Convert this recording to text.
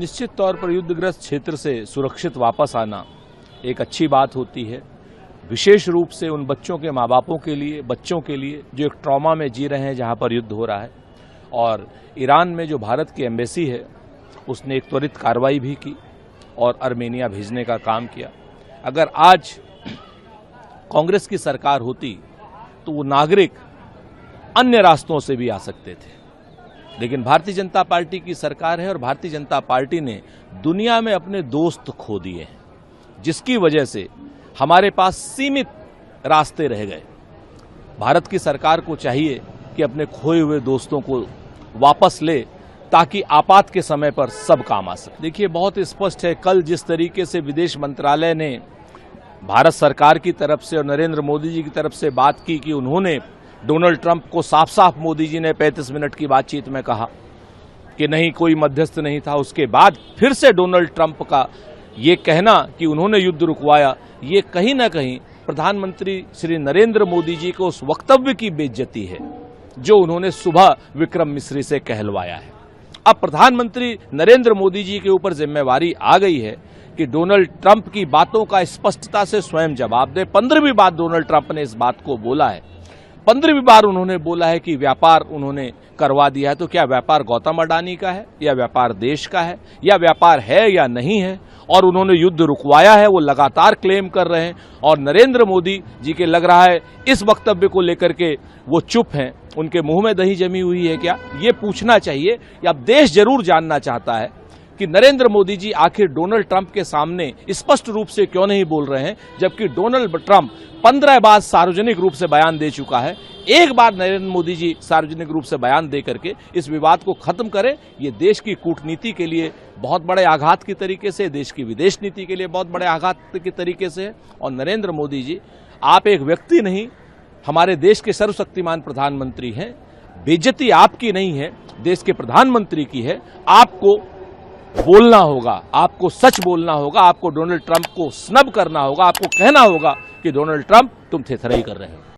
निश्चित तौर पर युद्धग्रस्त क्षेत्र से सुरक्षित वापस आना एक अच्छी बात होती है, विशेष रूप से उन बच्चों के माँ बापों के लिए, बच्चों के लिए जो एक ट्रॉमा में जी रहे हैं जहां पर युद्ध हो रहा है। और ईरान में जो भारत की एम्बेसी है उसने एक त्वरित कार्रवाई भी की और आर्मेनिया भेजने का काम किया। अगर आज कांग्रेस की सरकार होती तो वो नागरिक अन्य रास्तों से भी आ सकते थे, लेकिन भारतीय जनता पार्टी की सरकार है और भारतीय जनता पार्टी ने दुनिया में अपने दोस्त खो दिए हैं, जिसकी वजह से हमारे पास सीमित रास्ते रह गए। भारत की सरकार को चाहिए कि अपने खोए हुए दोस्तों को वापस ले ताकि आपात के समय पर सब काम आ सके। देखिए, बहुत स्पष्ट है, कल जिस तरीके से विदेश मंत्रालय ने भारत सरकार की तरफ से और नरेंद्र मोदी जी की तरफ से बात की कि उन्होंने डोनाल्ड ट्रंप को साफ साफ मोदी जी ने 35 मिनट की बातचीत में कहा कि नहीं, कोई मध्यस्थ नहीं था। उसके बाद फिर से डोनाल्ड ट्रंप का ये कहना कि उन्होंने युद्ध रुकवाया, ये कहीं ना कहीं प्रधानमंत्री श्री नरेंद्र मोदी जी को उस वक्तव्य की बेइज्जती है जो उन्होंने सुबह विक्रम मिस्री से कहलवाया है। अब प्रधानमंत्री नरेंद्र मोदी जी के ऊपर जिम्मेवारी आ गई है कि डोनाल्ड ट्रंप की बातों का स्पष्टता से स्वयं जवाब दे। 15वीं बार डोनाल्ड ट्रंप ने इस बात को बोला है, 15वीं बार उन्होंने बोला है कि व्यापार उन्होंने करवा दिया है। तो क्या व्यापार गौतम अडानी का है या व्यापार देश का है, या व्यापार है या नहीं है? और उन्होंने युद्ध रुकवाया है, वो लगातार क्लेम कर रहे हैं। और नरेंद्र मोदी जी के लग रहा है इस वक्तव्य को लेकर के वो चुप हैं, उनके मुंह में दही जमी हुई है क्या? ये पूछना चाहिए। या देश जरूर जानना चाहता है कि नरेंद्र मोदी जी आखिर डोनाल्ड ट्रंप के सामने स्पष्ट रूप से क्यों नहीं बोल रहे हैं, जबकि डोनाल्ड ट्रंप 15 बार सार्वजनिक रूप से बयान दे चुका है। एक बार नरेंद्र मोदी जी सार्वजनिक रूप से बयान दे करके इस विवाद को खत्म करें। ये देश की कूटनीति के लिए बहुत बड़े आघात की तरीके से, देश की विदेश नीति के लिए बहुत बड़े आघात के तरीके से है। और नरेंद्र मोदी जी, आप एक व्यक्ति नहीं, हमारे देश के सर्वशक्तिमान प्रधानमंत्री हैं। बेइज्जती आपकी नहीं है, देश के प्रधानमंत्री की है। आपको बोलना होगा, आपको सच बोलना होगा, आपको डोनाल्ड ट्रंप को स्नब करना होगा, आपको कहना होगा कि डोनाल्ड ट्रंप तुम थेथराई कर रहे हो।